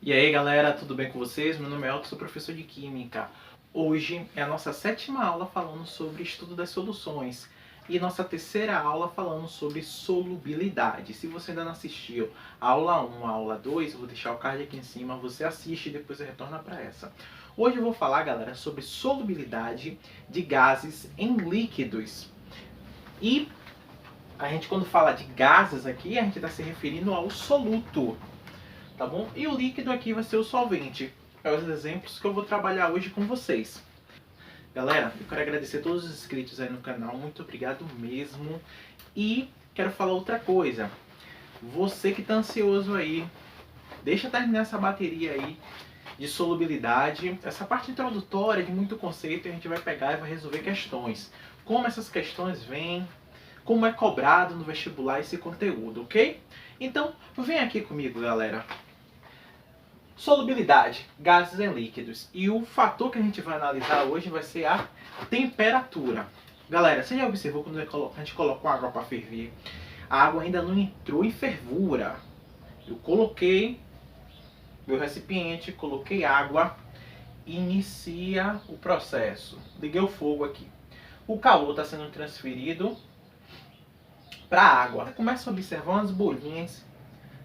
E aí galera, tudo bem com vocês? Meu nome é Elton, sou professor de Química. Hoje é a nossa 7ª aula falando sobre estudo das soluções e nossa 3ª aula falando sobre solubilidade. Se você ainda não assistiu a aula 1, a aula 2, eu vou deixar o card aqui em cima, você assiste e depois retorna para essa. Hoje eu vou falar, galera, sobre solubilidade de gases em líquidos. E a gente, quando fala de gases aqui, a gente está se referindo ao soluto. Tá bom? E o líquido aqui vai ser o solvente. É os exemplos que eu vou trabalhar hoje com vocês. Galera, eu quero agradecer a todos os inscritos aí no canal, muito obrigado mesmo. E quero falar outra coisa. Você que está ansioso aí, deixa terminar essa bateria aí de solubilidade. Essa parte introdutória de muito conceito a gente vai pegar e vai resolver questões. Como essas questões vêm, como é cobrado no vestibular esse conteúdo, ok? Então, vem aqui comigo, galera. Solubilidade, gases em líquidos. E o fator que a gente vai analisar hoje vai ser a temperatura. Galera, você já observou quando a gente colocou água para ferver? A água ainda não entrou em fervura. Eu coloquei meu recipiente, coloquei água, inicia o processo. Liguei o fogo aqui. O calor está sendo transferido para a água. Começa a observar umas bolinhas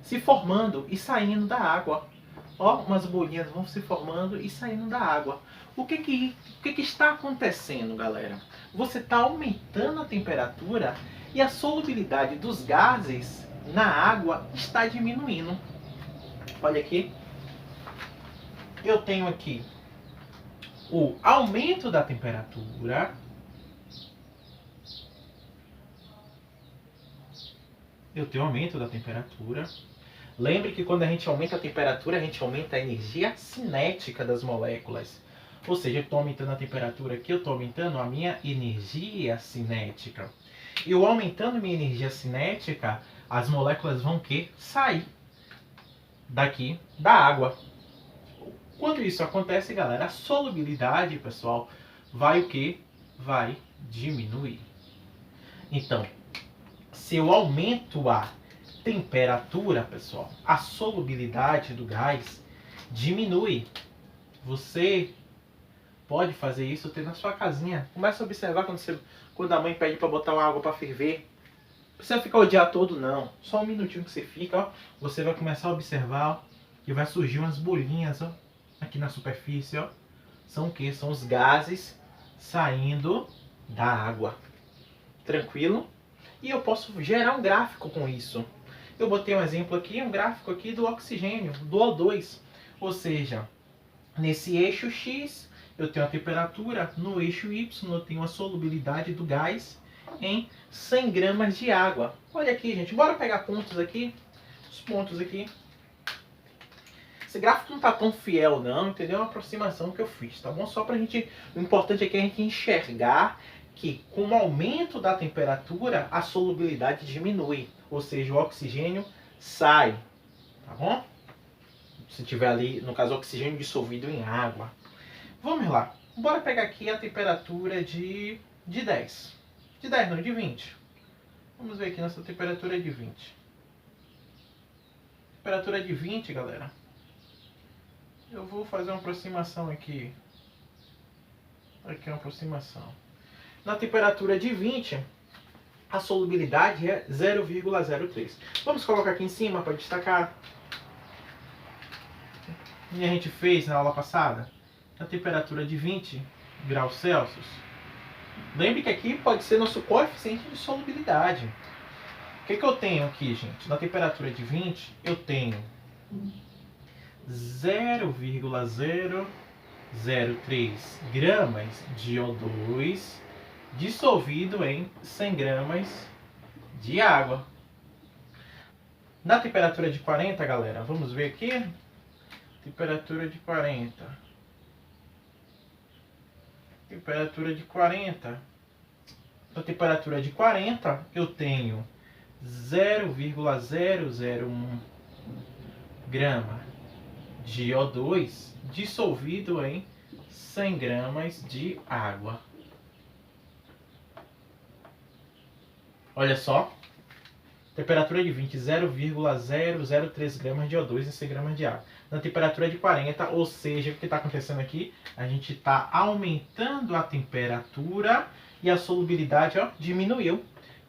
se formando e saindo da água. Ó, umas bolinhas vão se formando e saindo da água. O que está acontecendo, galera? Você está aumentando a temperatura e a solubilidade dos gases na água está diminuindo. Olha aqui. Eu tenho aqui o aumento da temperatura. Eu tenho aumento da temperatura. Lembre que quando a gente aumenta a temperatura, a gente aumenta a energia cinética das moléculas. Ou seja, eu estou aumentando a temperatura aqui, eu estou aumentando a minha energia cinética. E eu aumentando minha energia cinética, as moléculas vão sair daqui da água. Quando isso acontece, galera, a solubilidade, pessoal, vai o quê? Vai diminuir. Então, se eu aumento a temperatura, pessoal, a solubilidade do gás diminui. Você pode fazer isso ter na sua casinha. Começa a observar quando a mãe pede para botar uma água para ferver. Não precisa ficar o dia todo, não. Só um minutinho que você fica, ó, você vai começar a observar, ó, e vai surgir umas bolinhas, ó, aqui na superfície, ó. São o quê? São os gases saindo da água. Tranquilo? E eu posso gerar um gráfico com isso. Eu botei um exemplo aqui, um gráfico aqui do oxigênio, do O2. Ou seja, nesse eixo X eu tenho a temperatura, no eixo Y eu tenho a solubilidade do gás em 100 gramas de água. Olha aqui, gente, bora pegar pontos aqui, os pontos aqui. Esse gráfico não está tão fiel não, entendeu? É uma aproximação que eu fiz, tá bom? Só pra gente, o importante aqui é a gente enxergar que com o aumento da temperatura a solubilidade diminui, ou seja, o oxigênio sai, tá bom? Se tiver ali, no caso, oxigênio dissolvido em água. Vamos lá, bora pegar aqui a temperatura de 10. De 10 não, de 20. Vamos ver aqui, nossa temperatura é de 20. Temperatura de 20, galera. Eu vou fazer uma aproximação aqui. Aqui é uma aproximação. Na temperatura de 20, a solubilidade é 0,03. Vamos colocar aqui em cima para destacar. E a gente fez na aula passada, na temperatura de 20 graus Celsius. Lembre que aqui pode ser nosso coeficiente de solubilidade. O que eu tenho aqui, gente? Na temperatura de 20, eu tenho 0,003 gramas de O2 dissolvido em 100 gramas de água. Na temperatura de 40, galera, vamos ver aqui. Temperatura de 40. Temperatura de 40. Na temperatura de 40, eu tenho 0,001 grama de O2 dissolvido em 100 gramas de água. Olha só. Temperatura de 20, 0,003 gramas de O2 em 100 gramas de água. Na temperatura de 40, ou seja, o que está acontecendo aqui? A gente está aumentando a temperatura e a solubilidade diminuiu.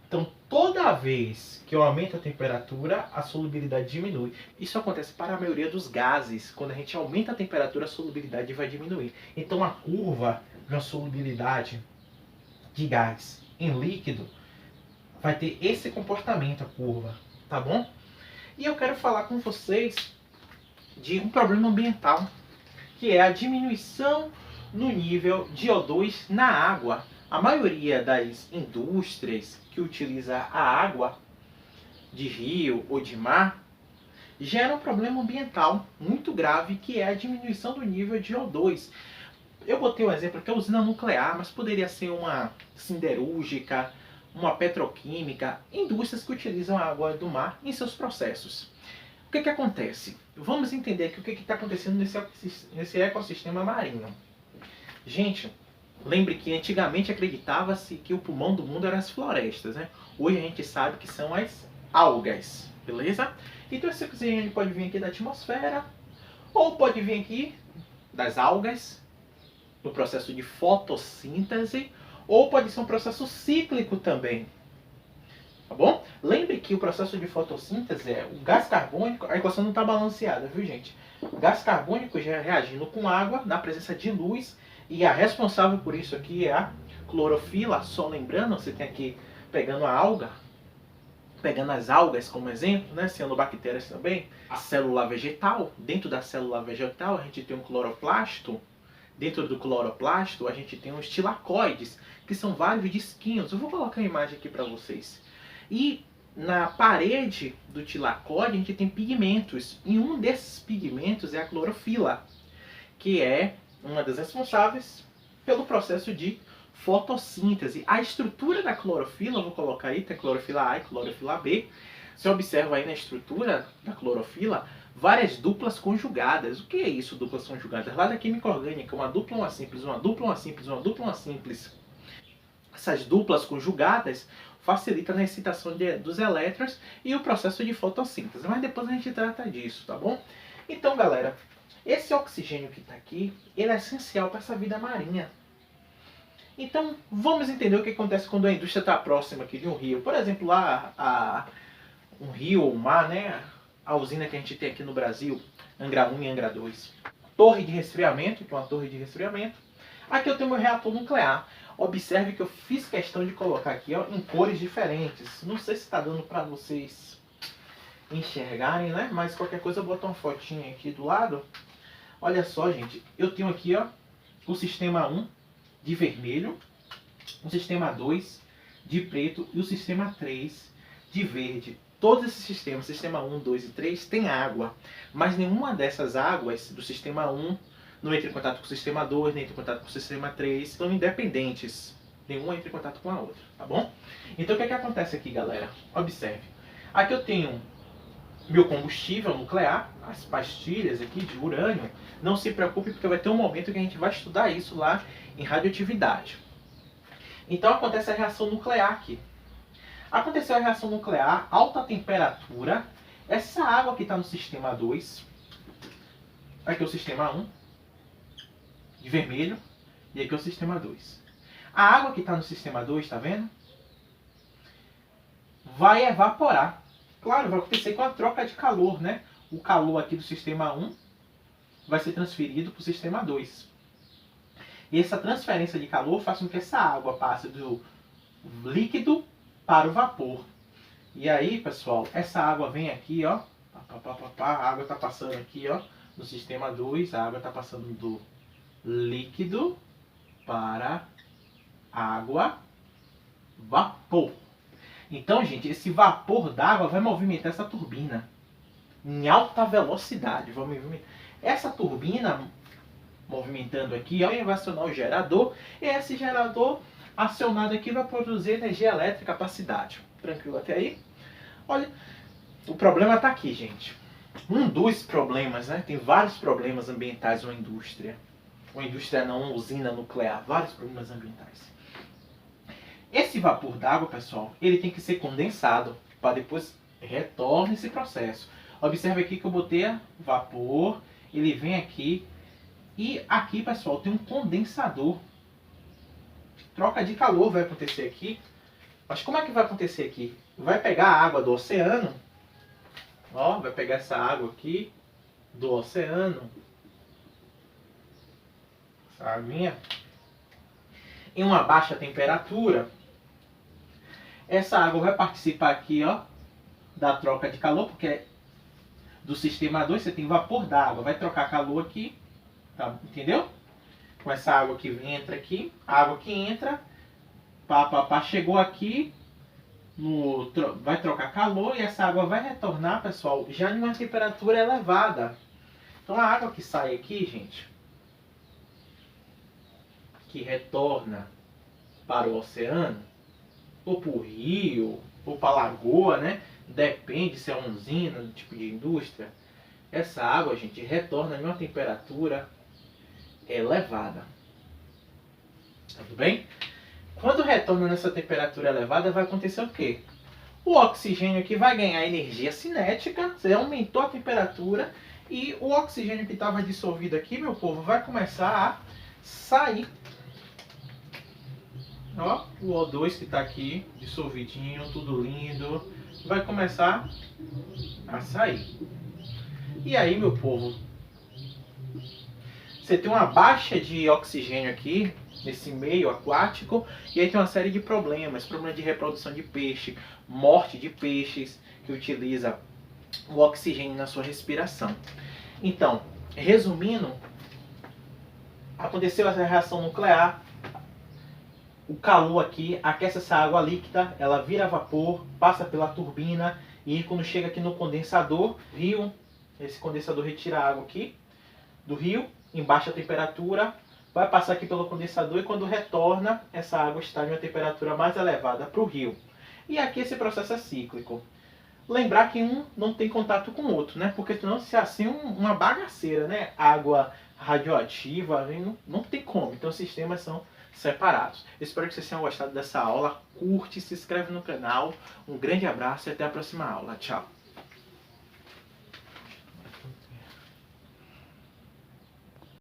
Então, toda vez que eu aumento a temperatura, a solubilidade diminui. Isso acontece para a maioria dos gases. Quando a gente aumenta a temperatura, a solubilidade vai diminuir. Então, a curva de uma solubilidade de gás em líquido vai ter esse comportamento, a curva, tá bom? E eu quero falar com vocês de um problema ambiental, que é a diminuição no nível de O2 na água. A maioria das indústrias que utiliza a água de rio ou de mar gera um problema ambiental muito grave, que é a diminuição do nível de O2. Eu botei um exemplo que é a usina nuclear, mas poderia ser uma siderúrgica, uma petroquímica, indústrias que utilizam a água do mar em seus processos. O que acontece? Vamos entender aqui o que está acontecendo nesse ecossistema marinho. Gente, lembre que antigamente acreditava-se que o pulmão do mundo eram as florestas, né? Hoje a gente sabe que são as algas, beleza? Então esse oxigênio pode vir aqui da atmosfera, ou pode vir aqui das algas, no processo de fotossíntese, ou pode ser um processo cíclico também. Tá bom? Lembre que o processo de fotossíntese é o gás carbônico, a equação não está balanceada, viu gente? O gás carbônico já reagindo com água na presença de luz, e a responsável por isso aqui é a clorofila. Só lembrando, você tem aqui pegando a alga, pegando as algas como exemplo, né, cianobactérias também, a célula vegetal. Dentro da célula vegetal a gente tem um cloroplasto. Dentro do cloroplasto a gente tem os tilacoides, que são vários disquinhos. Eu vou colocar a imagem aqui para vocês. E na parede do tilacoide a gente tem pigmentos. E um desses pigmentos é a clorofila, que é uma das responsáveis pelo processo de fotossíntese. A estrutura da clorofila, eu vou colocar aí, tem clorofila A e clorofila B. Você observa aí na estrutura da clorofila várias duplas conjugadas. O que é isso, duplas conjugadas? Lá da química orgânica, uma dupla, uma simples, uma dupla, uma simples, uma dupla, uma simples. Essas duplas conjugadas facilitam a excitação dos elétrons e o processo de fotossíntese. Mas depois a gente trata disso, tá bom? Então, galera, esse oxigênio que está aqui, ele é essencial para essa vida marinha. Então, vamos entender o que acontece quando a indústria está próxima aqui de um rio. Por exemplo, lá, um rio ou um mar, né? A usina que a gente tem aqui no Brasil, Angra 1 e Angra 2. Torre de resfriamento, que é uma torre de resfriamento. Aqui eu tenho meu reator nuclear. Observe que eu fiz questão de colocar aqui em cores diferentes. Não sei se está dando para vocês enxergarem, né? Mas qualquer coisa eu boto uma fotinha aqui do lado. Olha só, gente. Eu tenho aqui o sistema 1 de vermelho, o sistema 2 de preto e o sistema 3 de verde. Todos esses sistemas, sistema 1, 2 e 3, tem água, mas nenhuma dessas águas do sistema 1 não entra em contato com o sistema 2, nem entra em contato com o sistema 3, são independentes. Nenhuma entra em contato com a outra, tá bom? Então o que é que acontece aqui, galera? Observe. Aqui eu tenho meu combustível nuclear, as pastilhas aqui de urânio. Não se preocupe, porque vai ter um momento que a gente vai estudar isso lá em radioatividade. Então acontece a reação nuclear aqui. Aconteceu a reação nuclear, alta temperatura. Essa água que está no sistema 2, aqui é o sistema 1, de vermelho, e aqui é o sistema 2. A água que está no sistema 2, está vendo? Vai evaporar. Claro, vai acontecer com a troca de calor, né? O calor aqui do sistema 1 vai ser transferido para o sistema 2. E essa transferência de calor faz com que essa água passe do líquido para o vapor. E aí, pessoal, essa água vem aqui, ó. A água está passando aqui, ó, no sistema 2. A água está passando do líquido para água, vapor. Então, gente, esse vapor d'água vai movimentar essa turbina em alta velocidade. Essa turbina movimentando aqui, ó, vai acionar o gerador. E esse gerador acionado aqui vai produzir energia elétrica, capacidade. Tranquilo até aí? Olha, o problema está aqui, gente. Um dos problemas, né? Tem vários problemas ambientais uma indústria. Uma indústria não, uma usina nuclear. Vários problemas ambientais. Esse vapor d'água, pessoal, ele tem que ser condensado. para depois retorna esse processo. Observe aqui que eu botei vapor, ele vem aqui e aqui, pessoal, tem um condensador. Troca de calor vai acontecer aqui. Mas como é que vai acontecer aqui? Vai pegar a água do oceano, ó, vai pegar essa água aqui do oceano, essa aguinha, em uma baixa temperatura. Essa água vai participar aqui, ó, da troca de calor, porque do sistema 2 você tem vapor d'água, vai trocar calor aqui, tá? Entendeu? Com essa água que entra aqui, a água que entra, chegou aqui, vai trocar calor e essa água vai retornar, pessoal, já em uma temperatura elevada. Então a água que sai aqui, gente, que retorna para o oceano, ou para o rio, ou para a lagoa, né? Depende se é uma usina, do tipo de indústria. Essa água, gente, retorna em uma temperatura elevada. Tudo bem? Quando retorna nessa temperatura elevada, vai acontecer o quê? O oxigênio aqui vai ganhar energia cinética, você aumentou a temperatura, e o oxigênio que estava dissolvido aqui, meu povo, vai começar a sair. Ó, o O2 que está aqui, dissolvidinho, tudo lindo, vai começar a sair. E aí, meu povo, você tem uma baixa de oxigênio aqui, nesse meio aquático, e aí tem uma série de problemas. Problema de reprodução de peixe, morte de peixes, que utiliza o oxigênio na sua respiração. Então, resumindo, aconteceu essa reação nuclear, o calor aqui aquece essa água líquida, ela vira vapor, passa pela turbina, e quando chega aqui no condensador, rio, esse condensador retira a água aqui do rio, em baixa temperatura, vai passar aqui pelo condensador e quando retorna, essa água está em uma temperatura mais elevada para o rio. E aqui esse processo é cíclico. Lembrar que um não tem contato com o outro, né? Porque senão se assim uma bagaceira, né? Água radioativa, não tem como. Então os sistemas são separados. Espero que vocês tenham gostado dessa aula. Curte, se inscreve no canal. Um grande abraço e até a próxima aula. Tchau!